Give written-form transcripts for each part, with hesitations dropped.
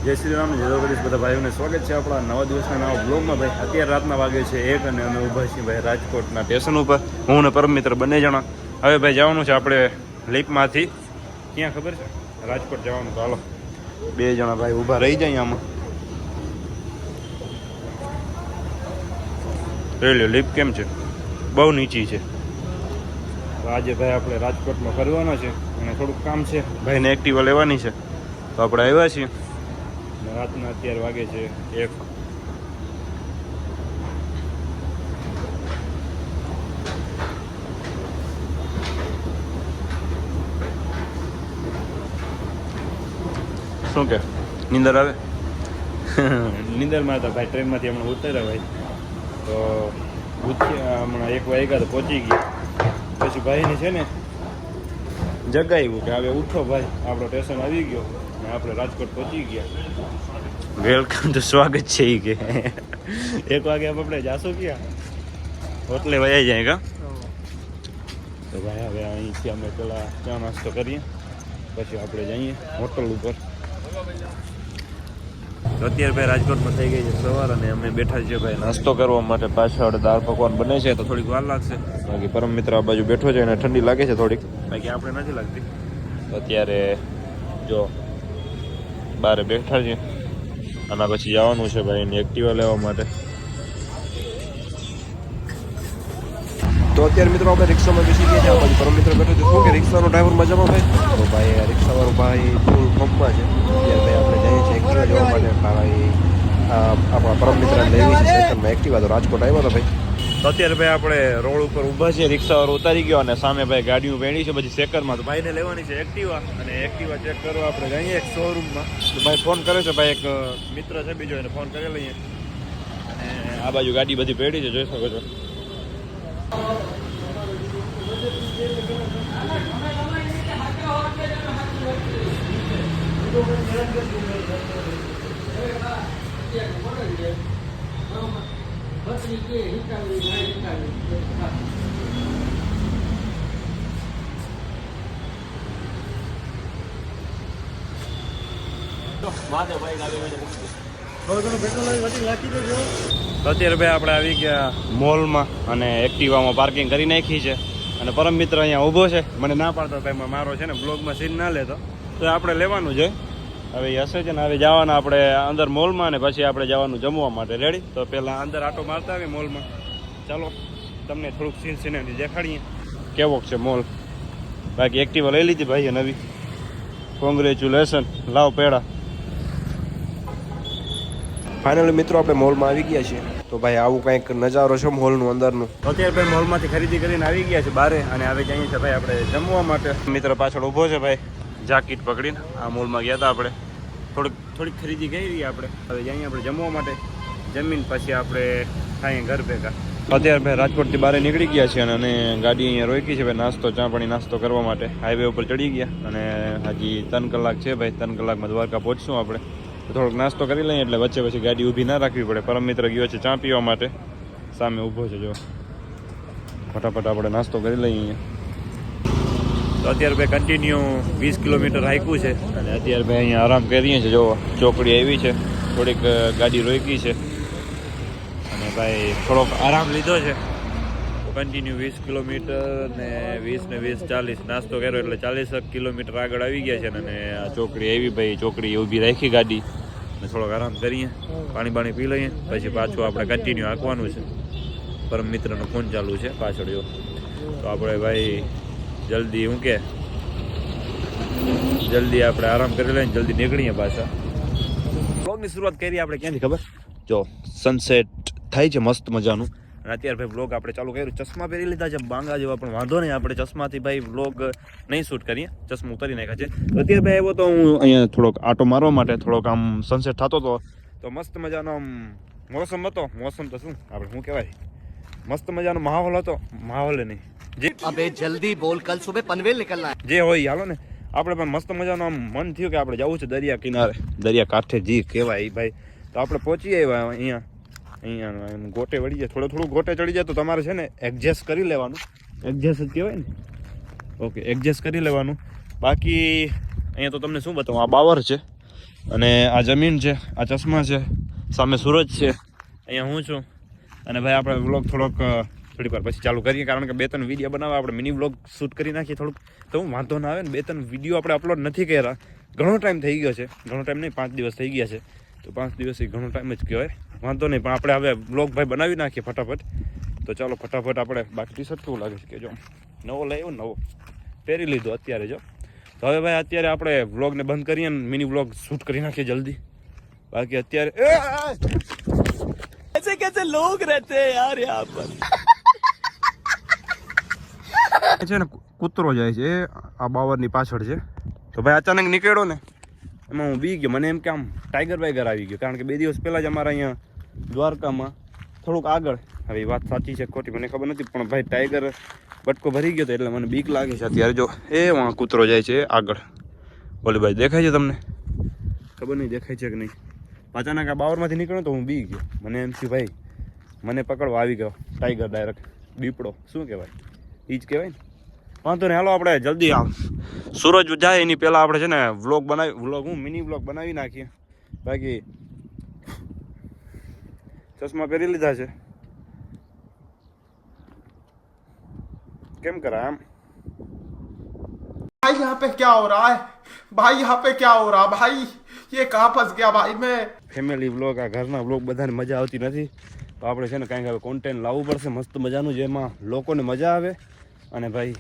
જય શ્રી રામ, જય દ્વારકાધીશ બધા ભાઈઓને સ્વાગત છે આપણા નવા દિવસના નવા બ્લોગમાં. ભાઈ અત્યારે રાતના વાગે છે 1 અને અમે ઊભા છીએ ભાઈ રાજકોટના સ્ટેશન ઉપર. હું ને પરમ મિત્ર બંને જણા. હવે ભાઈ જવાનું છે આપણે લીપમાંથી. ક્યાં ખબર છે? રાજકોટ જવાનું. તો હાલો 2 જણા ભાઈ ઊભા રહી જાય આમાં. જોઈ લો લીપ કેમ છે, બહુ નીચી છે. તો આજે ભાઈ આપણે રાજકોટમાં ફરવાનો છે અને થોડુંક કામ છે. ભાઈને એક્ટિવા લેવાની છે તો આપણે આવ્યા છીએ. રાતના અત્યારે વાગે છે 1. શું કે નીંદર આવે? નીંદરમાં હતા ભાઈ. ટ્રેનમાંથી હમણાં ઉતર્યા ભાઈ, તો હમણાં 1 વાગ્યા તો પહોંચી ગયા. પછી ભાઈને છે ને જગાવ્યું કે હવે ઉઠો ભાઈ, આપણો સ્ટેશન આવી ગયો ને આપણે રાજકોટ પહોંચી ગયા. વેલકમ તો સ્વાગત છે એ કે 1 વાગે આપણે જાશું ક્યાં? હોટલે વયા જાય કા? તો ભાઈ હવે અહીંથી અમે પેલા ચા નાસ્તો કરીએ, પછી આપણે જઈએ હોટલ ઉપર. તો અત્યારે ભાઈ રાજકોટમાં થઈ ગઈ છે સવાર અને અમે બેઠા છીએ ભાઈ નાસ્તો કરવા માટે. પાછળ દાળ પકવાન બને છે તો થોડીક વાર લાગશે. બાકી પરમ મિત્ર આ બાજુ બેઠો છે અને ઠંડી લાગે છે થોડીક, બાકી આપણે નથી લાગતી. તો અત્યારે જો બહાર બેઠા છીએ. આના પછી જવાનું છે ભાઈ એની એક્ટિવા લેવા માટે. તો અત્યારે મિત્રો આપણે રિક્ષામાં બેસી ગયા છે. આ બાજુ પરમ મિત્ર બેઠો છે. શું કે રિક્ષાનો ડ્રાઈવર મજામાં ભાઈ? તો ભાઈ રિક્ષાવાળો ભાઈ ફૂલ પંપમાં છે. અત્યારે ભાઈ આપણે જઈએ છીએ એક્ટિવા જવા માટે. ભાઈ આપણા પરમ મિત્ર લેવી છે સેકન્ડમાં એક્ટિવા. તો રાજકોટ આવ્યો હતો ભાઈ. તો અત્યારે ભાઈ આપણે રોડ ઉપર ઊભા છીએ. રિક્ષાવાળો ઉતારી ગયો અને સામે ભાઈ ગાડીઓ વેણી છે બધી સેકરમાં. તો ભાઈને લેવાની છે એક્ટિવા અને એક્ટિવા ચેક કરવા આપણે જઈએ એક શોરૂમમાં. તો ભાઈ ફોન કરે છે ભાઈ, એક મિત્ર છે બીજો, એને ફોન કરી લઈએ. અને આ બાજુ ગાડી બધી પેડી છે, જોઈ શકો છો. અત્યારે ભાઈ આપણે આવી ગયા મોલમાં અને એક્ટિવામાં પાર્કિંગ કરી નાખી છે. અને પરમ મિત્ર અહીંયા ઊભો છે. મને ના પાડતો ભાઈ મારો છે ને બ્લોગમાં સીન ના લેતો, તો આપણે લેવાનું છે. હવે એ હશે છે ને હવે જવાના આપણે અંદર મોલમાં ને પછી આપણે જવાનું જમવા માટે. રેડી? તો પહેલાં અંદર આટો મારતા આવી મોલમાં. ચાલો તમને થોડુંક સીન સિનેરી દેખાડીએ કેવો છે મોલ. બાકી એક્ટિવા લઈ લીધી ભાઈએ નવી. કોંગ્રેચ્યુલેશન. લાવ પેડા. ફાઇનલી મિત્રો આપણે મોલમાં આવી ગયા છીએ. તો ભાઈ આવું કંઈક નજારો છે મોલનું અંદરનું. અત્યારે ભાઈ મોલમાંથી ખરીદી કરીને આવી ગયા છે બારે અને હવે જઈએ છીએ ભાઈ આપણે જમવા માટે. મિત્ર પાછળ ઊભો છે ભાઈ જાકીટ પકડીને. આ મોલમાં ગયા હતા આપણે, થોડીક ખરીદી કરી આપણે. હવે જઈએ આપણે જમવા માટે. જમીન પછી આપણે ખાઈએ ઘર ભેગા. અત્યારે ભાઈ રાજકોટથી બહાર નીકળી ગયા છે અને ગાડી અહીંયા રોકી છે ભાઈ નાસ્તો ચા પાણી નાસ્તો કરવા માટે. હાઈવે ઉપર ચડી ગયા અને હજી 3 કલાક છે ભાઈ. 3 કલાકમાં દ્વારકા પહોંચશું આપણે. થોડોક નાસ્તો કરી લઈએ એટલે વચ્ચે પછી ગાડી ઊભી ના રાખવી પડે. પરમ મિત્ર ગયો છે ચા પીવા માટે, સામે ઊભો છે જો. ફટાફટ આપણે નાસ્તો કરી લઈએ અહીંયા. તો અત્યારે ભાઈ કન્ટિન્યુ 20 કિલોમીટર હાઈકું છે અને અત્યારે ભાઈ અહીંયા આરામ કરીએ છીએ. જો ચોકડી આવી છે, થોડીક ગાડી રોકી છે અને ભાઈ થોડોક આરામ લીધો છે. કન્ટિન્યુ 20 કિલોમીટર ને 20 ને 20 40 નાસ્તો કર્યો એટલે 40 કિલોમીટર આગળ આવી ગયા છે. અને આ ચોકડી આવી ભાઈ, ચોકડી ઊભી રાખી ગાડી અને થોડોક આરામ કરીએ, પાણી પી લઈએ, પછી પાછું આપણે કન્ટિન્યુ હાંકવાનું છે. પરમ મિત્રનો ફોન ચાલુ છે પાછળ જો. તો આપણે ભાઈ જલ્દી આપણે આરામ કરી લઈએ, જલ્દી નીકળીએ પાછા. બ્લોગની શરૂઆત કરી આપણે ક્યાંથી ખબર? જો સનસેટ થાય છે મસ્ત મજાનું. અને અત્યારે ભાઈ બ્લોગ આપણે ચાલુ કર્યું. ચશ્મા પહેરી લીધા છે બાંગા જેવા, પણ વાંધો નહીં, આપણે ચશ્માથી ભાઈ બ્લોગ નહીં શૂટ કરીએ. ચશ્મા ઉતારી નાખ્યા છે. અત્યારે ભાઈ આવ્યો તો હું અહીંયા થોડોક આટો મારવા માટે. થોડોક આમ સનસેટ થતો હતો તો મસ્ત મજાનો આમ મોસમ હતો. મોસમ તો શું આપણે શું કહેવાય, મસ્ત મજાનો માહોલ હતો. માહોલ નહીં જે અબે જલ્દી બોલ, કલ સુબહ પનવેલ નિકલના હે. જે હોય હાલો ને. આપણે પણ મસ્ત મજાનો આમ મન થયું કે આપણે જવું છે દરિયા કિનારે, દરિયા કાંઠે જી કહેવાય ભાઈ. તો આપણે પહોંચી આવ્યા અહીંયા ગોટે વળી જાય. થોડું ગોટે ચડી જાય તો તમારે છે ને એડજસ્ટ કરી લેવાનું. એડજસ્ટ જ કહેવાય ને. ઓકે, એડજસ્ટ કરી લેવાનું. બાકી અહીંયા તો તમને શું બતાવું, આ બાવર છે અને આ જમીન છે, આ ચશ્મા છે, સામે સૂરજ છે, અહીંયા હું છું. અને ભાઈ આપણે વ્લોગ થોડીક વાર પછી ચાલુ કરીએ, કારણ કે 2-3 વિડીયો બનાવવા આપણે મિની વ્લોગ શૂટ કરી નાખીએ થોડુંક, તો વાંધો ના આવે ને. 2-3 વિડીયો આપણે અપલોડ નથી કર્યા, ઘણો ટાઈમ થઈ ગયો છે. ઘણો ટાઈમ નહીં, 5 દિવસ થઈ ગયા છે. તો 5 દિવસથી ઘણો ટાઈમ જ કહેવાય, વાંધો નહીં. પણ આપણે હવે વ્લોગ ભાઈ બનાવી નાખીએ ફટાફટ. તો ચાલો ફટાફટ આપણે. બાકી ટી શર્ટ કેવું લાગે છે કે જો નવો લાવ્યો, નવો પહેરી લીધો અત્યારે જો. તો હવે ભાઈ અત્યારે આપણે વ્લોગને બંધ કરીએ ને મિની વ્લોગ શૂટ કરી નાખીએ જલ્દી. બાકી અત્યારે ऐसे कैसे लोग रहते हैं यार यहाँ पर। છે ને કૂતરો જાય છે આ બાવરની પાછળ છે. તો ભાઈ અચાનક નીકળ્યો ને એમાં હું બી ગયો. મને એમ કે આમ ટાઈગર વાઈગર આવી ગયો, કારણ કે 2 દિવસ પહેલાં જ અમારા અહીંયા દ્વારકામાં થોડુંક આગળ, હવે એ વાત સાચી છે ખોટી મને ખબર નથી, પણ ભાઈ ટાઈગર બટકો ભરી ગયો હતો એટલે મને બીક લાગે છે અત્યારે. જો એ વાં કૂતરો જાય છે આગળ, ઓલી ભાઈ દેખાય છે તમને? ખબર નહીં દેખાય છે કે નહીં. અચાનક આ બાવરમાંથી નીકળ્યો તો હું બી ગયો. મને એમ થયું ભાઈ મને પકડવા આવી ગયો ટાઈગર, ડાયરેક્ટ દીપડો શું કહેવાય, એ જ કહેવાય ને. વાંધો નહીં, હાલો આપણે જલ્દી આમ સૂરજ જાય એની પહેલાં આપણે છે ને મિની વ્લોગ બનાવી નાખીએ. બાકી ચશ્મા પહેરી લીધા છે, કેમ કરાય આમ? भाई यहाँ पे क्या हो रहा है भाई, यहाँ पे क्या हो रहा भाई, ये कहाँ फंस गया भाई मैं। ફેમિલી વ્લોગ, આ ઘરના વ્લોગ બધાને મજા આવતી નથી, તો આપણે છે ને કાંઈક હવે કોન્ટેન્ટ લાવવું પડશે મસ્ત મજાનું, જેમાં લોકોને મજા આવે અને ભાઈ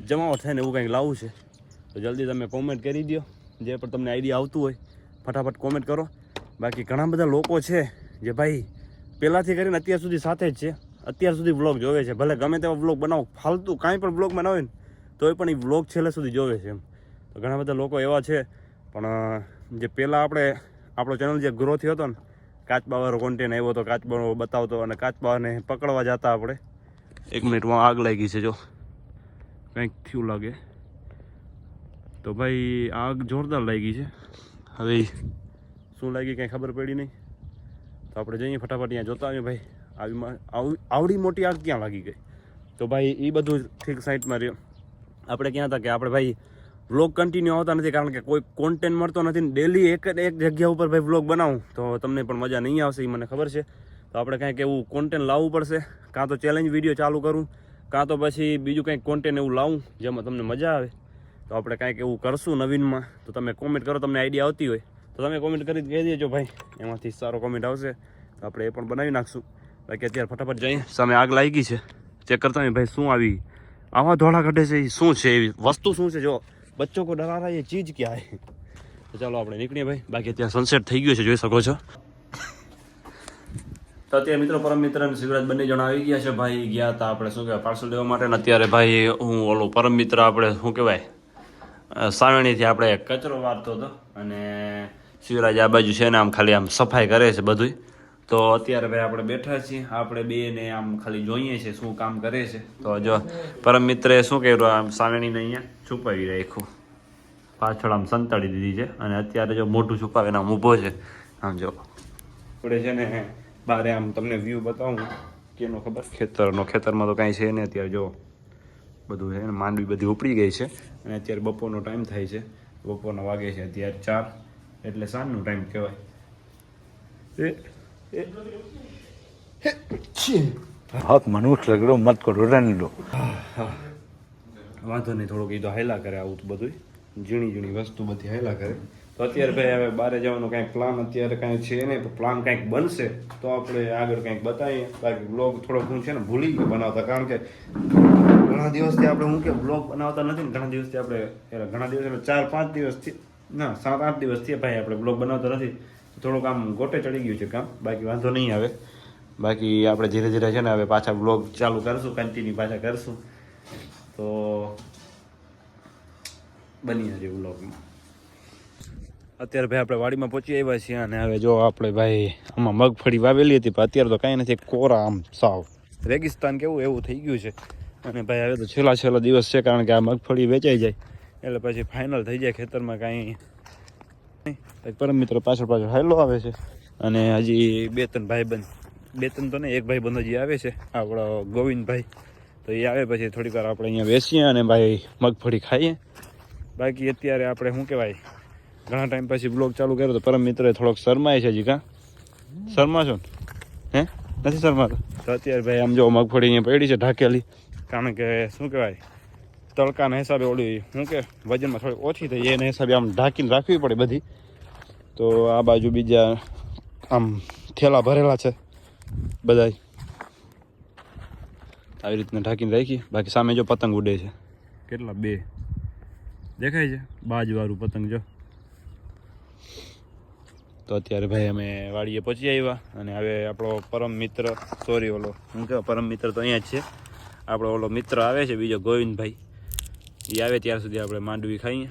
જમાવટ થાય ને એવું કંઈક લાવવું છે. તો જલ્દી તમે કોમેન્ટ કરી દો, જે પણ તમને આઈડિયા આવતું હોય ફટાફટ કોમેન્ટ કરો. બાકી ઘણા બધા લોકો છે જે ભાઈ પહેલાંથી કરીને અત્યાર સુધી સાથે જ છે, અત્યાર સુધી વ્લોગ જોવે છે. ભલે ગમે તેવા વ્લોગ બનાવો, ફાલતુ કાંઈ પણ વ્લોગ બનાવે ને તોય પણ એ વ્લોગ છેલ્લે સુધી જોવે છે એમ. તો ઘણા બધા લોકો એવા છે, પણ જે પહેલાં આપણો ચેનલ જે ગ્રો થયો હતો ને, કાચબાવાળો કોન્ટેન્ટ આવ્યો હતો, કાચબા બતાવતો અને કાચબાને પકડવા જતા આપણે. 1 મિનિટમાં આગ લાગી છે, જો કંઈક થયું લાગે. તો ભાઈ આગ જોરદાર લાગી છે, હવે શું લાગી કંઈ ખબર પડી નહીં. તો આપણે જઈએ ફટાફટ ત્યાં જોતા આવીએ ભાઈ આવડી મોટી આગ ક્યાં લાગી ગઈ. તો ભાઈ એ બધું ઠીક સાઈડમાં રહ્યો. આપણે ક્યાં હતા કે આપણે ભાઈ વ્લોગ કન્ટિન્યુ આવતા નથી, કારણ કે કોઈ કોન્ટેન્ટ મળતો નથી ને. ડેલી એક જગ્યા ઉપર ભાઈ વ્લોગ બનાવું તો તમને પણ મજા નહીં આવશે, એ મને ખબર છે. તો આપણે કાંઈક એવું કોન્ટેન્ટ લાવવું પડશે, કાં તો ચેલેન્જ વિડીયો ચાલુ કરું, કાં તો પછી બીજું કંઈક કોન્ટેન્ટ એવું લાવું જેમાં તમને મજા આવે. તો આપણે કાંઈક એવું કરશું નવીનમાં. તો તમે કોમેન્ટ કરો, તમને આઈડિયા આવતી હોય તો તમે કોમેન્ટ કરી કહી દેજો ભાઈ, એમાંથી સારો કોમેન્ટ આવશે તો આપણે એ પણ બનાવી નાખશું. બાકી અત્યારે ફટાફટ જઈએ, સામે આગ લાગી છે, ચેક કરતા હોય ભાઈ શું આવી આવા ધોળા કાઢે છે, એ શું છે, એવી વસ્તુ શું છે, જો બચ્ચો કો ડરા રહા એ ચીજ ક્યાં હે. તો ચાલો આપણે નીકળીએ ભાઈ. બાકી અત્યારે સનસેટ થઈ ગયો છે, જોઈ શકો છો. તો અત્યારે મિત્રો પરમ મિત્ર અને શિવરાજ બંને જણા આવી ગયા છે ભાઈ. ગયા હતા આપણે શું કહેવાય પાર્સલ લેવા માટે, ને અત્યારે ભાઈ હું ઓલો પરમ મિત્ર આપણે શું કહેવાય સાવણીથી આપણે કચરો વારતો હતો, અને શિવરાજ આ બાજુ છે ને આમ ખાલી આમ સફાઈ કરે છે બધું. તો અત્યારે ભાઈ આપણે બેઠા છીએ, આપણે બેને આમ ખાલી જોઈએ છે શું કામ કરે છે. તો જો પરમ મિત્રે શું કર્યું, આમ સાવણીને અહીંયા છુપાવી રાખ્યું, પાછળ આમ સંતાડી દીધી છે, અને અત્યારે જો મોઢું છુપાવીને આમ ઊભો છે. આમ જો આપણે છે ને બારે આમ તમને વ્યૂ બતાવું કેનો ખબર, ખેતરમાં તો કાંઈ છે ને અત્યારે જો બધું છે ને માંડવી બધી ઉપડી ગઈ છે, અને અત્યારે બપોરનો ટાઈમ થાય છે, બપોરના વાગે છે અત્યારે 4, એટલે સાંજનો ટાઈમ કહેવાય. हक मनुष्य लगड़ो मत करो रन लो. વાંધો નહીં, થોડુંક એ તો હાયલા કરે, આવું તો બધું ઝીણી વસ્તુ બધી હાયલા કરે. તો અત્યારે ભાઈ હવે બહાર જવાનો કાંઈક પ્લાન અત્યારે કાંઈ છે નહીં, તો પ્લાન કાંઈક બનશે તો આપણે આગળ કાંઈક બતાવીએ. બાકી બ્લોગ થોડોક હું છે ને ભૂલી ગયો બનાવતા, કારણ કે ઘણા દિવસથી આપણે હું કે બ્લોગ બનાવતા નથી ને, ઘણા દિવસ એટલે 4-5 દિવસથી ના 7-8 દિવસથી ભાઈ આપણે બ્લોગ બનાવતા નથી. થોડુંક આમ ગોટે ચડી ગયું છે કામ, બાકી વાંધો નહીં આવે. બાકી આપણે ધીરે ધીરે છે ને હવે પાછા બ્લોગ ચાલુ કરશું, કન્ટિન્યુ પાછા કરશું. તો બની હશે બ્લોગમાં. અત્યારે ભાઈ આપણે વાડીમાં પહોંચી આવ્યા છીએ, અને હવે જો આપણે ભાઈ આમાં મગફળી વાવેલી હતી, પણ અત્યારે તો કાંઈ નથી, કોરા આમ સાવ રેગિસ્તાન કેવું એવું થઈ ગયું છે. અને ભાઈ હવે તો છેલ્લા દિવસ છે, કારણ કે આ મગફળી વેચાઈ જાય એટલે પછી ફાઇનલ થઈ જાય ખેતરમાં કાંઈ. પરમ મિત્ર પાછળ હાયલો આવે છે, અને હજી 2-3 ભાઈબંધ, 2-3 તો નહીં, 1 ભાઈબંધ હજી આવે છે, આપણો ગોવિંદભાઈ. તો એ આવે પછી થોડીક વાર આપણે અહીંયા બેસીએ અને ભાઈ મગફળી ખાઈએ. બાકી અત્યારે આપણે શું કહેવાય ઘણા ટાઈમ પછી બ્લોગ ચાલુ કર્યો તો પરમ મિત્રએ થોડોક શરમાય છે હજી કાં શરમા છો ને હે નથી શરમાતો તો અત્યારે ભાઈ આમ જો મગફળી અહીંયા પડી છે ઢાકેલી કારણ કે શું કહેવાય તડકાના હિસાબે ઓલી શું કે વજનમાં થોડી ઓછી થઈ એના હિસાબે આમ ઢાંકીને રાખવી પડે બધી તો આ બાજુ બીજા આમ થેલા ભરેલા છે બધા આવી રીતના ઢાંકીને રાખી બાકી સામે જો પતંગ ઉડે છે કેટલા 2 દેખાય છે બાજવાળું પતંગ જો તો અત્યારે ભાઈ અમે વાડીએ પહોંચી આવ્યા અને હવે આપણો પરમ મિત્ર સોરી ઓલો શું કહેવાય પરમ મિત્ર તો અહીંયા જ છે આપણો ઓલો મિત્ર આવે છે બીજો ગોવિંદભાઈ એ આવે ત્યાર સુધી આપણે માંડવી ખાઈએ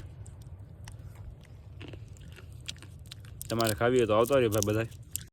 તમારે ખાવી હોય તો આવતો રહ્યો ભાઈ બધા